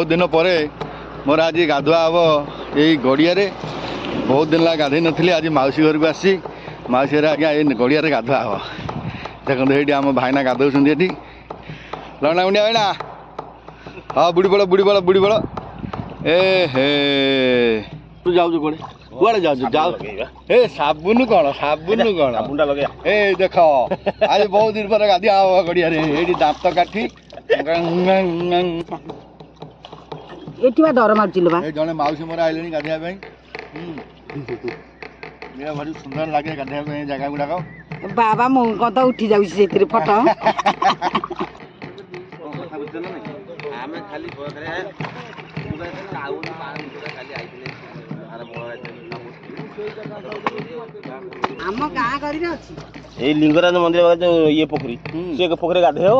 बहुत दिन पर मोर आज गाधुआ हम यही गड़िया बहुत दिन लगा गाधे नी आज मौसी घर को आसी मौसी घर आज्ञा ये गड़िया गाधुआ हम देखते ये आम भाईना गाधौं ये लवणा मुंडिया भाईना हाँ बुड़ी बड़ बुड़ी बड़ ए हे तू जाऊ कौन कुआड़े जाऊ जाऊ ए साबुन कौन ए देख आज बहुत दिन पर गाधिया हम गड़िया दांत काठी एठी डर मार्चिलो जड़े मौसी मोर आइले गाधिया भारी सुंदर लगे गाधिया जगह गुड़ाक बाबा मु कत उठी जाऊँ फोटो आम गाँ गरी अच्छी लिंगराज मंदिर जो ये पोखरी से पोखरी गाधे हो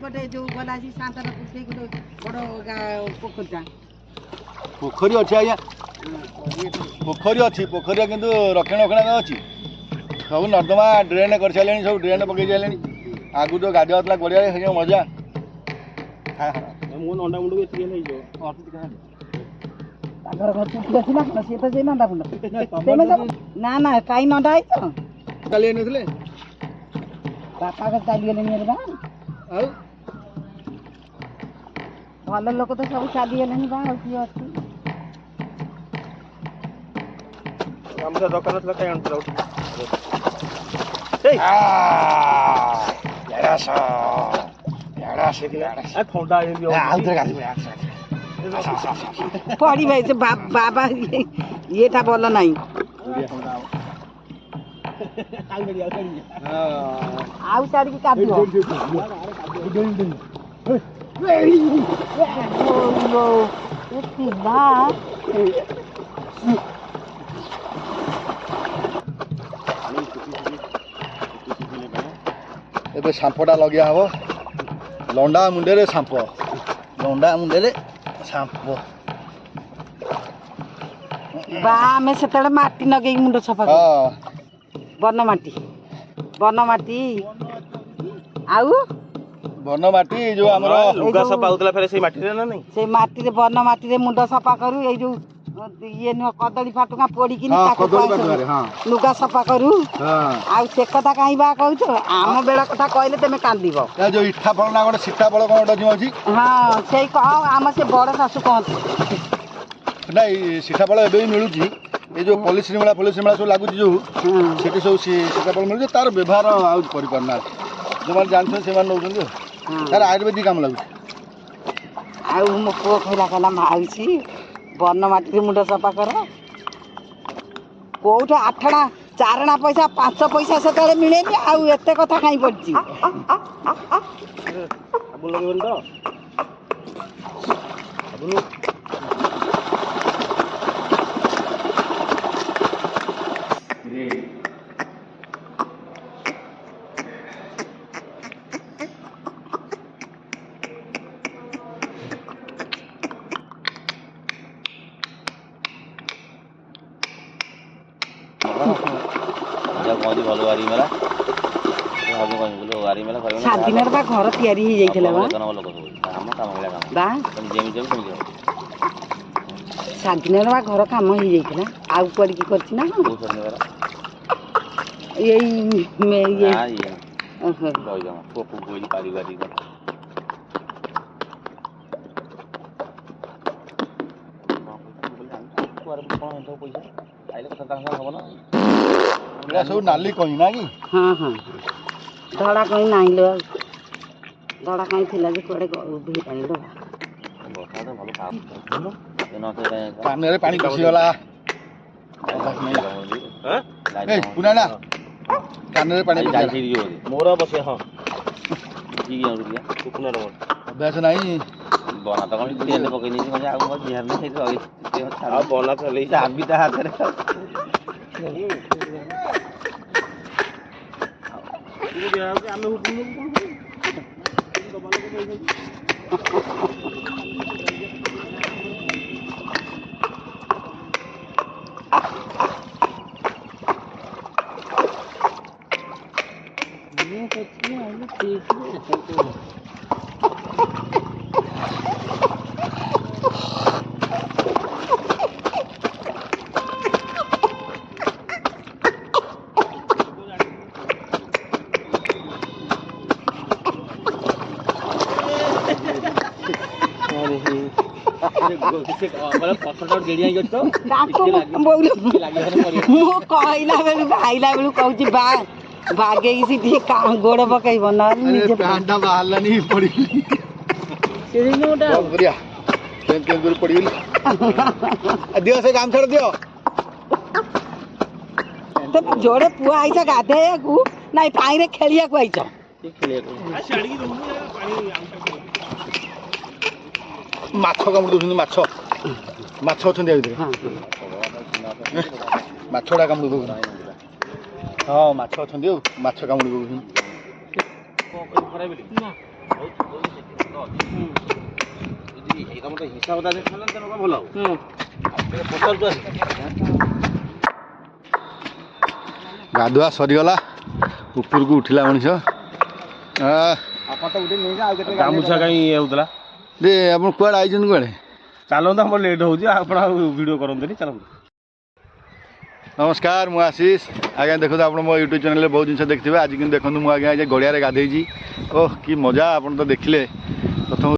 गोटे जो गला शांतनपुर बड़ पोखरीटा पोखरी अच्छी आज्ञा पोखरी अच्छी पोखरी किंतु रक्षणाबेक्षण अच्छी सब नर्दमा ड्रेन कर सारे सब ड्रेन पकई सारे आगु जो गाधुआ गड़िया मजा मो नंदा मुंड ना ना कहीं नंदा है तो चलिए बापा का चलीगले भल लोक तो सब चलीगले बा किए अच्छी पड़ी भाई से बाबा ये था बोलो नहीं आउ साड़ी की काटियो ए सांपटा लगे हम लंडा मुंडे सांप लंडा मुंडे सांप बा आम से माटी नगे मुंड सफा बन माटी आउ बन माटी जो आमर लुगा सफा होतला फेरे से माटी रे ना नहीं से माटी रे बन माटी रे मुंड सफा करू ए जो ये न कदली फाटुका पोड़ी कि लुगा सफा करू आ से कथा कहीं बा कहू आम बेला कथा कहले तमे कांदीब जो इठा फल ना गोटे सीठा फल कौन गोटे अच्छी हाँ से कह आम से बड़ शाशु कहते ना सीठा फल एवं मिलूँ ये जो पलिश्रीमेला सब लगुच जो से सब सीठा फल मिलूँ तार व्यवहार आना जो मैंने जानते से नौ तार आयुर्वेदिक काम लगुच आ मो पुओ कहला माउसी बन माटी मुंड सफा कर कौट आठना चारणा पैसा 5 पैसा से मिले आउ एते कथा कहीं पड़ी भल वारी मेला सात दिन बा घर तैयारी हो जाइथिला बा सात दिन बा घर काम हो जाइथिला आउ पड़ी की करछि ना यही में ये ओहो पोपु गोली पारिवारी सब नाली कहीं ना कि हाँ हाँ धड़ा कहीं नहीं लो धड़ा कहीं थिला जे कोड़े भी पानी लो कान रे पानी पसी गला ए पुना ना कान रे पानी पसी मोरा बसे हां जी गया तू पुना रो अभ्यास नहीं बना तो कौन तेल पकई नहीं म्हणजे आ मो बिहार में रही आ बना तो ले चाबी ता हाथ रे आमे हुकुम ମୁଁ କହିଲା ବେଳକୁ ଆଇଲା ବେଳକୁ କହୁଛି ବାଗେଇକି ସେ ଟିକେ ଗୋଡ଼ ପକେଇବ ନହେଲେ ନିଜେ ପ୍ୟାଣ୍ଟଟା ବାହାରିଲାନି ପଡ଼ିଗଲି କରିବା କେମିତି କରି ପଡ଼ିଗଲି ଦିଅ ସେ ଗାମଛାଟା ଦିଅ ତମେ ଯୋଡ଼େ ପୁଅ ଆଇଛ ଗାଧେଇବାକୁ ନାଇଁ ପାଣିରେ ଖେଳିବାକୁ ଆଇଛ ମାଛ କାମୁଡ଼ି ଦେଉଛନ୍ତି ମାଛ ଅଛନ୍ତି ଆ ଭିତରେ ମାଛଟା କାମୁଡ଼ି ଦେଉଛନ୍ତି ହଁ ମାଛ ଅଛନ୍ତି ଆଉ ମାଛ କାମୁଡ଼ି ଦେଉଛନ୍ତି ଗାଧୁଆ ସରିଗଲା ଉପରକୁ ଉଠିଲା ମଣିଷ ଗାମୁଛା କାଇଁ ଇଏ ହଉଥିଲା ଯେ ଆପଣ କୁଆଡ଼େ ଆଇଛନ୍ତି କୁଆଡ଼େ ଚାଲନ୍ତୁ ଆମର ଲେଟ୍ ହେଉଛି ଆପଣ ଆଉ ଭିଡ଼ିଓ କରନ୍ତୁନି ଚାଲନ୍ତୁ ନମସ୍କାର ମୁଁ ଆଶିଷ ଆଜ୍ଞା ଦେଖନ୍ତୁ ଆପଣ ମୋ ୟୁଟ୍ୟୁବ୍ ଚ୍ୟାନେଲରେ ବହୁତ ଜିନିଷ ଦେଖିଥିବେ ଆଜି କିନ୍ତୁ ଦେଖନ୍ତୁ ମୁଁ ଆଜ୍ଞା ଗଡ଼ିଆରେ ଗାଧେଇଛି ଓହ କି ମଜା ଆପଣ ତ ଦେଖିଲେ ପ୍ରଥମ